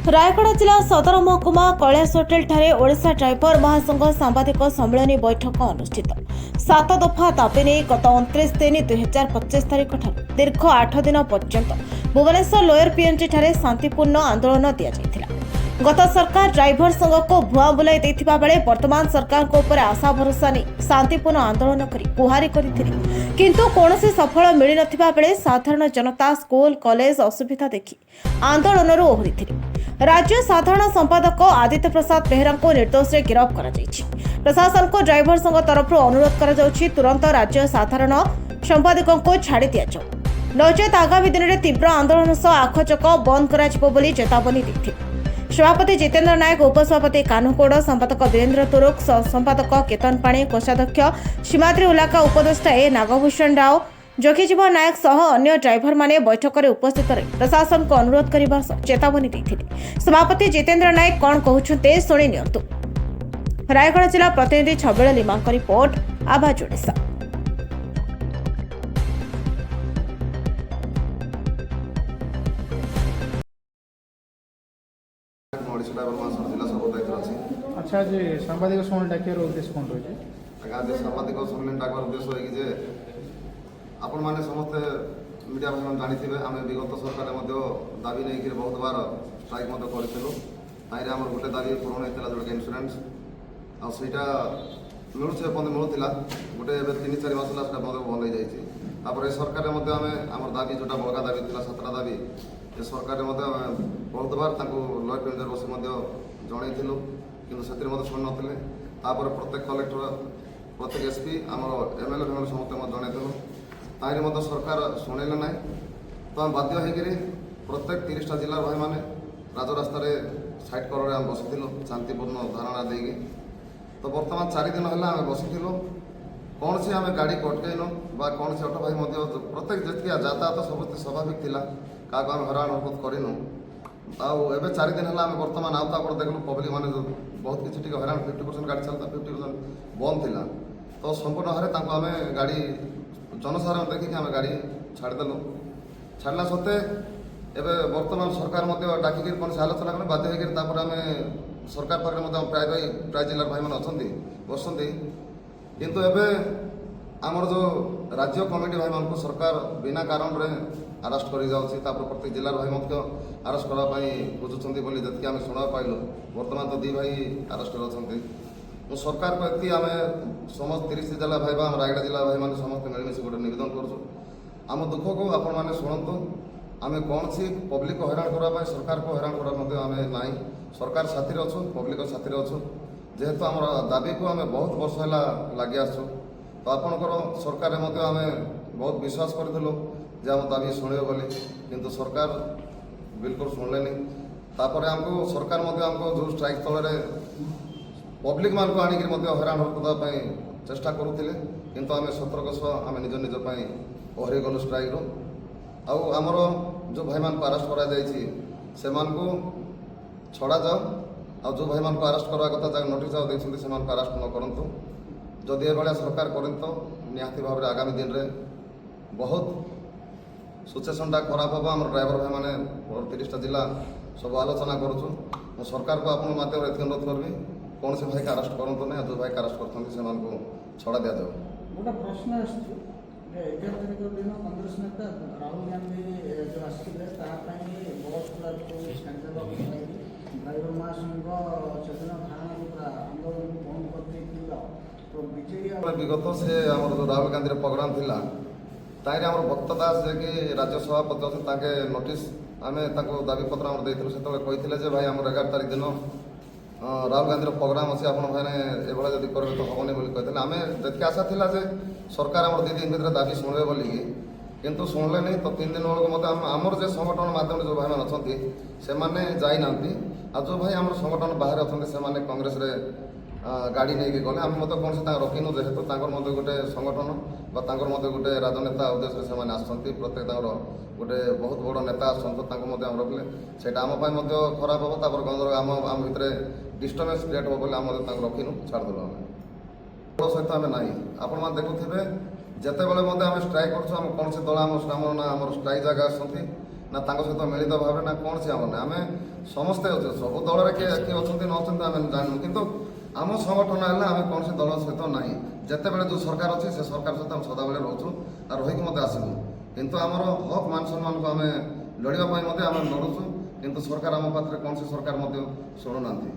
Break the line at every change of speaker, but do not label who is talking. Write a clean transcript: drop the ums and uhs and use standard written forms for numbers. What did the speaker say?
रायगढ़ जिला सदर महकुमा कैलाश होटेल ठारे ओडिशा ड्राइवर महासंघ सांबादिक सम्मेलन बैठक अनुष्ठित 7 दफा दाबी नहीं गत 29/3/2025 तारीख दीर्घ 8 दिन पर्यंत भुवनेश्वर लोयर पीएमजी ठारे शांतिपूर्ण आंदोलन दि जाइथिला। गत सरकार ड्राइवर संघ को भुआ बुलाई देथिबा बेले वर्तमान सरकार को ऊपर आशा भरोसा नहीं शांतिपूर्ण आंदोलन करी गुहारी करथिले, किंतु कोनोसी सफल मिली नथिबा बेले साधारण जनता स्कूल कॉलेज असुविधा देखि आंदोलन ओहरिथिले। राज्य साधारण संपादक आदित्य प्रसाद बेहरा को निर्दोष रे गिरफ्त करा जायछि। प्रशासन को ड्राइवर संघ तरफ अनुरोध करा जाउछि तुरंत राज्य साधारण संपादक को छाड़ी दिया जाऊ, नचेत आगामी दिन में तीव्र आंदोलन सह आखचक बंद करा बोली चेतावनी देथिले। सभापति जितेन्द्र नायक, उपसभापति कानुकोड़, संपादक वीरेन्द्र तुरुक, संपादक केतन पाणी, कोषाध्यक्ष सीमाद्री उलाका, उपदेष्टा ए नागभूषण राव, जोगीजीवन नायक सह अन्य ड्राइवर माने बैठक में उपस्थित रही प्रशासन को अनुरोध करने चेतावनी देथिले। सभापति जितेन्द्र नायक कौन कहते शुणी नियंतु। रायगढ़ जिला प्रतिनिधि छबिल लिमा रिपोर्ट, आवाज ओडिशा।
अच्छा जी, सांबादिक सम्मेलन डाकियार उद्देश्य कौन रही
है? आज सांबादिक सम्मेलन डाकबार उद्देश्य है कि आपण मैंने समस्ते मीडिया भाई जानी आम विगत सरकार दाबी नहीं बहुत बार स्ट्राइक करूँ आम गोटे दाबी पूरण होता जोटा इन्सुरांस आईटा मिलूँ मिलूला गोटे 3-4 मास है बंद हो जाए सरकार आम दाबी जोटा बड़का दाबी थी 7टा दाबी ये सरकार बहुत बार लॉयर पेंजर बस जनईलु कि से शुणी नथिले प्रत्येक कलेक्टर प्रत्येक एसपी आम एमएलए फेमएलए समस्त जनईलु तारी सरकार शुणिले ना तो आम बाध्य होकर प्रत्येक 30टा जिला भाई मैंने राजरास्त साइड कलर आम बसलु शांतिपूर्ण धारणा देगी। तो बर्तमान 4 दिन है आम बसलु कौन से आम गाड़ी कटकईन कौन से ऑटो भाई प्रत्येक जी यातायात सब स्वाभाविक थिला क्या आम हैरान हरकत करूँ आबे 4 दिन है बर्तमान आउट देखलु पब्लिक मैंने बहुत किसी हैरान 50% गाड़ी चलता 50% बंद थिला तो संपूर्ण हारे आम गाड़ी जनसाधारण देखिए आम गाड़ी छाड़देलु छाड़ला सत्ते एवं बर्तमान सरकार डाकिक कौन से आलोचना करें बाध्य होकर आम सरकार पाखे प्राय जिलार भाई मैंने अच्छा बसती किंतु एवं आमर जो राज्य कमिटी भाई मान सरकार बिना कारण रे अरेस्ट कर प्रत्येक जिलार भाई अरेस्ट करने खोजुंट जी आम शुणा पाइलु बर्तमान तो 2 भाई अरेस्ट अच्छा सरकार को ये आम समस्त 30 जिला भाई आम रायगढ़ जिला भाई मैंने समस्त मिलमिश गोटे नवेदन करूँ दुख को आपण मैंने शुणु आम कौन सी पब्लिक को हैरान करने सरकार को हैरान करने ना सरकार साथी अच्छु पब्लिक साथी अच्छु जेहेतु आम दाबी को आम बहुत वर्ष है लगे आसु तो आपणकर सरकार आम बहुत विश्वास करूँ जे आम दाबी शुणे बोली किंतु सरकार बिल्कुल शुणिले तापर आमको सरकार आमको जो स्ट्राइक स्थल पब्लिक मान को आणिक हैरान हरकत चेष्टा करुले किंतु आम सतर्क सह आम निज निज ओहरी गलु स्ट्राइक रू आमर जो भाई मान को अरेस्ट करा छड़ा जाओ आ जो भाई मान को अरेस्ट करवा कथा जगह नोटिस देखते से अरेस्ट न करूँ जदि ए भाया सरकार करें तो निहाती भाव में आगामी दिन में बहुत सिचुएसनटा खराब हम आम ड्राइवर भाई मैंने 30टा जिला सब आलोचना करूँ सरकार को आपन माध्यम ये अनुरोध करी कौन से भाई का अरेस्ट करूँ ना जो भाई का अरेस्ट कर छड़ा दि जाओ।
गोटे प्रश्न 11 तारीख दिन कांग्रेस नेता राहुल गांधी जो आसते बस ड्राइवर महासंघ सेदिन थाना पूरा आंदोलन बंद कर तो विजय
विगत से आम जो राहुल गांधी प्रोग्राम थी ताईर आम भक्त दास जे राज्य सभापति अच्छे नोटिस आम दाबी पत्र देते से कही भाई आम 11 तारीख दिन राहुल गांधी प्रोग्राम अच्छे आप भाई जब करेंगे तो हेनी बोली आम जी आशा था जे सरकार आम 2 दिन भर दाबी शुणे बोलिकी किंतु शुणिले नहीं तो 3 दिन बेलू आमर जो संगठन माध्यम जो भाई अच्छा से जाना आ जो भाई आम संगठन बाहर अच्छा से कांग्रेस गाड़ी नहीं गले आम कौन से रखिनु जेहेतु गोटे संगठन गोटे राजनेता उद्देश्य से आसती प्रत्येक गोटे बहुत बड़ नेता आसते रखिले से आम खराब हम तापर गंजर आम भितर डिस्टर्बेंस क्रिएट हो बोले आम रखिनु छाड़देलु आम सहित आम ना आपण मैंने देखुथे जिते बड़े आम स्ट्राइक करूँ कौन से दल आम ना आम स्ट्राइक जगह आसती ନା ତାଙ୍କ ସହିତ ମିଳିତ ଭାବରେ ନା କୌଣସି ଆମର ନାହିଁ। ଆମେ ସମସ୍ତେ ଅଛୁ, ସବୁ ଦଳରେ କିଏ ଅଛନ୍ତି ନ ଅଛନ୍ତି ଆମେ ଜାଣିନୁ, କିନ୍ତୁ ଆମ ସଂଗଠନ ହେଲେ ଆମେ କୌଣସି ଦଳ ସହିତ ନାହିଁ। ଯେତେବେଳେ ଯେଉଁ ସରକାର ଅଛି ସେ ସରକାର ସହିତ ଆମେ ସଦାବେଳେ ରହୁଛୁ ଆଉ ରହିକି ମଧ୍ୟ ଆସିବୁ, କିନ୍ତୁ ଆମର ହକ୍ ମାନ ସମ୍ମାନକୁ ଆମେ ଲଢ଼ିବା ପାଇଁ ମଧ୍ୟ ଆମେ ଲଢ଼ୁଛୁ, କିନ୍ତୁ ସରକାର ଆମ ପାଖରେ କୌଣସି ସରକାର ମଧ୍ୟ ଶୁଣୁନାହାନ୍ତି।